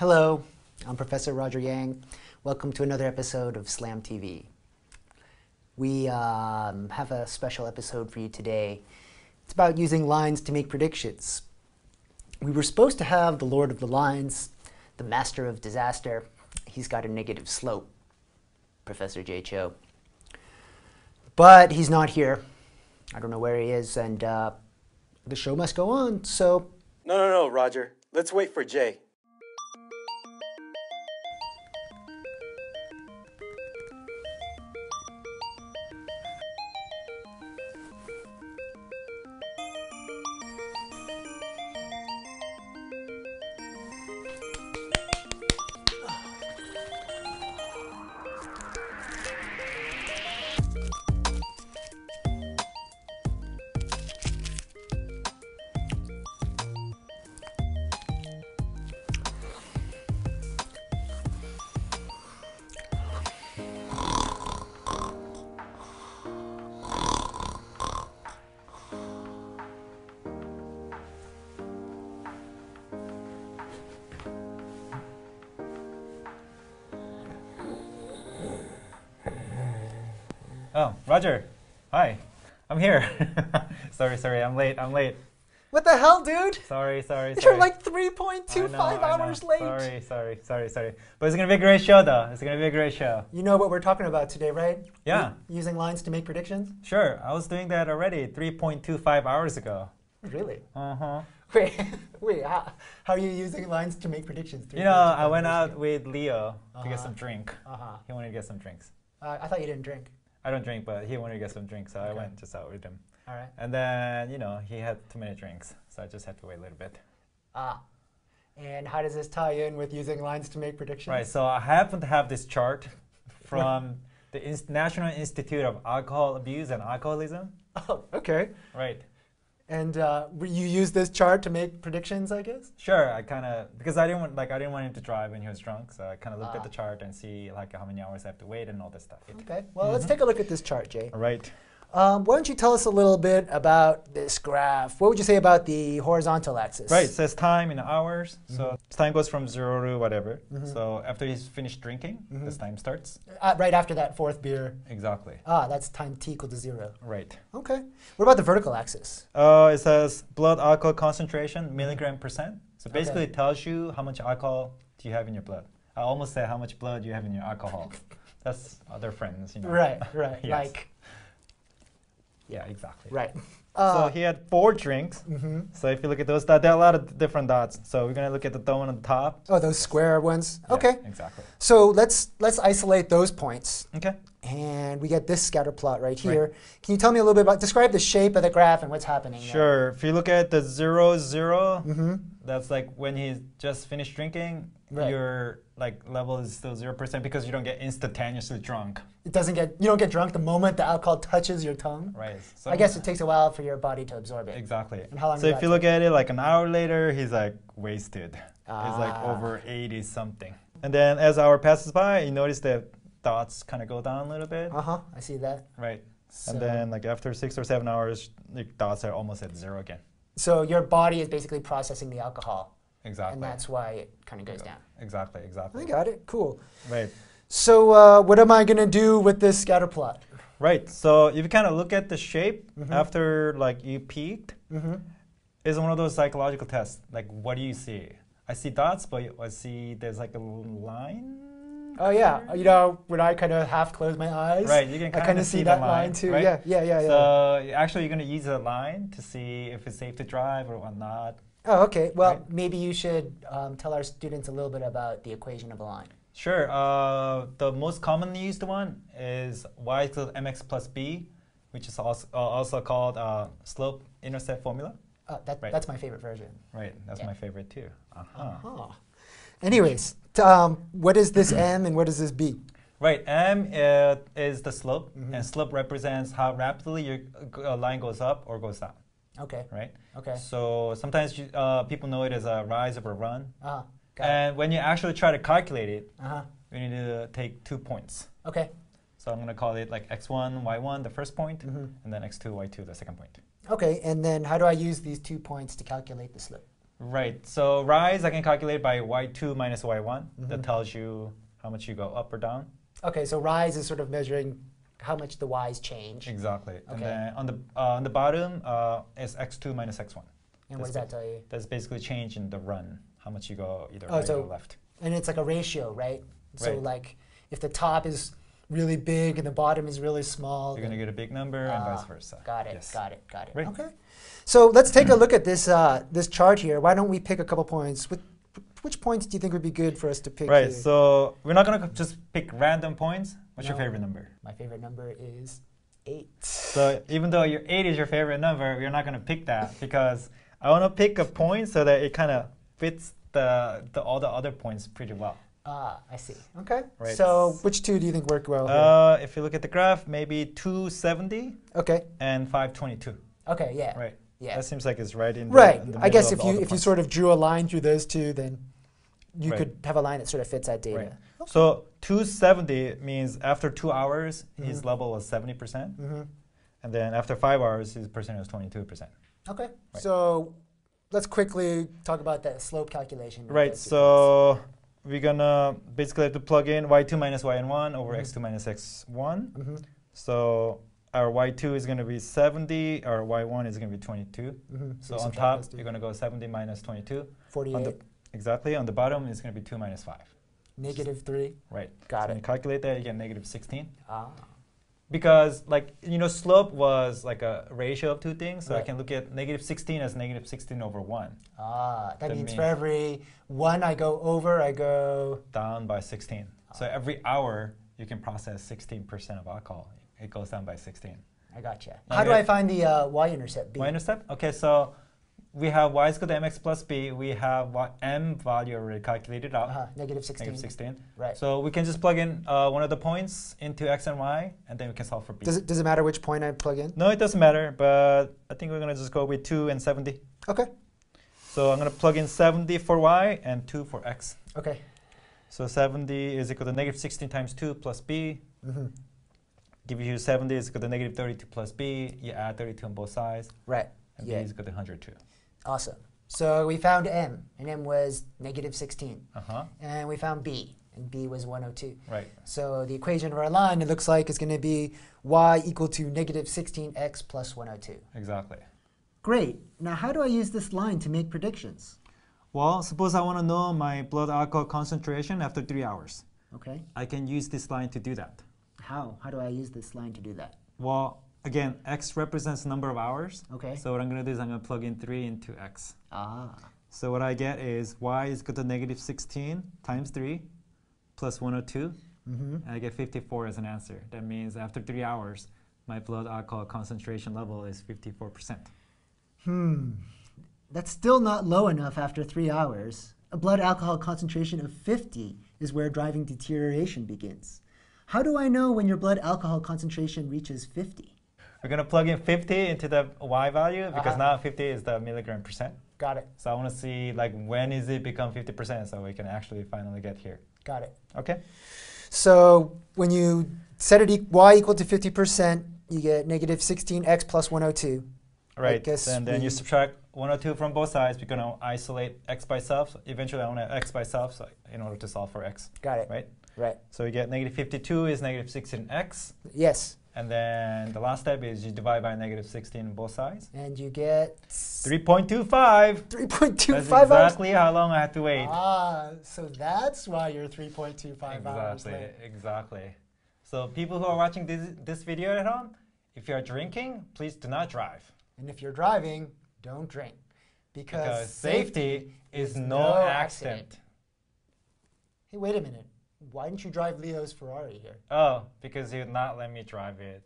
Hello, I'm Professor Roger Yang. Welcome to another episode of Slam TV. We have a special episode for you today. It's about using lines to make predictions. We were supposed to have the Lord of the Lines, the Master of Disaster. He's got a negative slope, Professor J. Cho. But he's not here. I don't know where he is, and the show must go on, so... No, Roger. Let's wait for Jay. Oh, Roger. Hi. I'm here. Sorry, I'm late. What the hell, dude? Sorry. You're like 3.25 hours late. Sorry. But it's going to be a great show, though. It's going to be a great show. You know what we're talking about today, right? Yeah. Using lines to make predictions? Sure. I was doing that already 3.25 hours ago. Really? Uh-huh. Wait, how are you using lines to make predictions? You know, I went out with Leo to get some drink. He wanted to get some drinks. I thought you didn't drink. I don't drink, but he wanted to get some drinks, so I went just out with him. All right. And then, you know, he had too many drinks, so I just had to wait a little bit. And how does this tie in with using lines to make predictions? Right, so I happen to have this chart from the National Institute of Alcohol Abuse and Alcoholism. Oh, okay. Right. And you use this chart to make predictions, I guess? Sure, I kind of, because I didn't want him to drive when he was drunk, so I kind of looked at the chart and see like how many hours I have to wait and all this stuff. Okay, well, let's take a look at this chart, Jay. All right. Why don't you tell us a little bit about this graph? What would you say about the horizontal axis? Right, it says time in hours. So time goes from 0 to whatever. So after he's finished drinking, this time starts. Right after that fourth beer. Exactly. That's time t equal to 0. Right. Okay. What about the vertical axis? It says blood alcohol concentration, milligram percent. So basically it tells you how much alcohol do you have in your blood. I almost said how much blood you have in your alcohol. That's other friends, you know. Right. Yes. Like. Yeah, exactly. Right. So he had 4 drinks. So if you look at those, there are a lot of different dots. So we're going to look at the one on the top. Oh, those square ones? Yeah, okay. Exactly. So let's isolate those points. Okay. And we get this scatter plot right here. Right. Can you tell me a little bit about, describe the shape of the graph and what's happening there? Sure. If you look at the 0, 0, that's like when he's just finished drinking, your level is still 0% because you don't get instantaneously drunk. You don't get drunk the moment the alcohol touches your tongue? Right. So I guess it takes a while for your body to absorb it. Exactly. And how long so if you look at it like an hour later, he's like wasted. He's like over 80 something. And then as hour passes by, you notice that dots kind of go down a little bit. I see that. Right. So and then like after 6 or 7 hours, the dots are almost at 0 again. So your body is basically processing the alcohol. Exactly. And that's why it kind of goes down. Exactly. I got it. Cool. Right. So what am I going to do with this scatter plot? Right. So if you kind of look at the shape after like you peaked, it's one of those psychological tests. Like, what do you see? I see dots, but I see there's like a line. Oh yeah, you know, when I kind of half close my eyes, right? You can kind of see that the line too. Right? Yeah. So actually, you're going to use a line to see if it's safe to drive or whatnot. Oh, okay. Well, maybe you should tell our students a little bit about the equation of a line. Sure. The most commonly used one is y equals mx plus b, which is also called slope-intercept formula. That's my favorite version. Right. That's my favorite too. Anyways, what is this m and what is this b? Right. M is the slope, and slope represents how rapidly your line goes up or goes down. Okay. Right. Okay. So sometimes people know it as a rise or a run. Got and when you actually try to calculate it, you need to take 2 points. Okay. So I'm going to call it like x1, y1, the first point, and then x2, y2, the second point. Okay, and then how do I use these 2 points to calculate the slope? Right. So rise, I can calculate by y2 minus y1. That tells you how much you go up or down. Okay, so rise is sort of measuring how much the y's change. Exactly. Okay. And then on the bottom is x2 minus x1. And what does that tell you? That's basically change in the run, how much you go either Oh, right so- or left. And it's like a ratio, right? So Right. like if the top is really big and the bottom is really small. You're going to get a big number and vice versa. Got it, Yes. got it, got it. Right. Okay. So let's take a look at this this chart here. Why don't we pick a couple points? Which points do you think would be good for us to pick Right. here? So we're not going to just pick random points. What's your No. favorite number? My favorite number is 8. So even though your 8 is your favorite number, we're not going to pick that because I want to pick a point so that it kind of fits all the other points pretty well. Ah, I see. Okay. Right. So which two do you think work well here? If you look at the graph, maybe 270 Okay. and 522. Okay, yeah. Right. Yeah. That seems like it's right in the Right. in the I guess middle of all the if you points. sort of drew a line through those two, then you Right. could have a line that sort of fits that data. Right. So 270 means after 2 hours, his level was 70%. And then after 5 hours, his percentage was 22%. Okay. So let's quickly talk about that slope calculation. of Right, those two so we're gonna basically have to plug in y2 minus yn1 over x2 minus x1. points. So our y2 is gonna be 70, our y1 is gonna be 22. So on top, you're gonna go 70 minus 22. 48, Exactly, on the bottom is gonna be 2 minus 5. -3. Right. Got So when it. you calculate that, you get negative 16. Ah. Because slope was like a ratio of two things. So I Right. can look at negative 16 as negative 16 over 1. Ah, that That means means- for every 1 I go over, I go. Down by 16. So every hour, you can process 16% of alcohol. It goes down by 16. I gotcha. Now How do you- I find the y-intercept? B? Y-intercept? Okay, so we have y is equal to mx plus b. We have m value already calculated out, -16. negative 16. Right. So we can just plug in one of the points into x and y, and then we can solve for b. Does it matter which point I plug in? No, it doesn't matter, but I think we're going to just go with 2 and 70. Okay. So I'm going to plug in 70 for y and 2 for x. Okay. So 70 is equal to negative 16 times 2 plus b. Give you 70 is equal to negative 32 plus b. You add 32 on both sides. Right. And Yeah. b is equal to 102. Awesome. So we found m, and m was -16. Uh-huh. And we found b, and b was 102. Right. So the equation of our line, it looks like, is going to be y equal to -16x plus 102. Exactly. Great. Now, how do I use this line to make predictions? Well, suppose I want to know my blood alcohol concentration after 3 hours. Okay. I can use this line to do that. How? How do I use this line to do that? Well, again, x represents the number of hours. Okay. So what I'm going to do is I'm going to plug in 3 into x. Ah. So what I get is y is equal to negative 16 times 3 plus 102. And I get 54 as an answer. That means after 3 hours, my blood alcohol concentration level is 54%. That's still not low enough after 3 hours. A blood alcohol concentration of 50 is where driving deterioration begins. How do I know when your blood alcohol concentration reaches 50? We're going to plug in 50 into the y value because now 50 is the milligram percent. Got it. So I want to see when is it become 50% so we can actually finally get here. Got it. Okay? So when you set it y equal to 50%, you get -16x plus 102. Right. guess And then you we- subtract 102 from both sides. We're going to isolate x by itself. So eventually I want to have x by itself so in order to solve for x. Got it. Right? Right. So we get negative 52 is negative 16x. Yes. And then the last step is you divide by negative 16 on both sides. And you get 3.25. 3.25 That's hours. exactly how long I have to wait. Ah, so that's why you're 3.25 hours Exactly, late. exactly. So people who are watching this video at home, if you are drinking, please do not drive. And if you're driving, don't drink. Because safety is no accident. Hey, wait a minute. Why didn't you drive Leo's Ferrari here? Oh, because he would not let me drive it.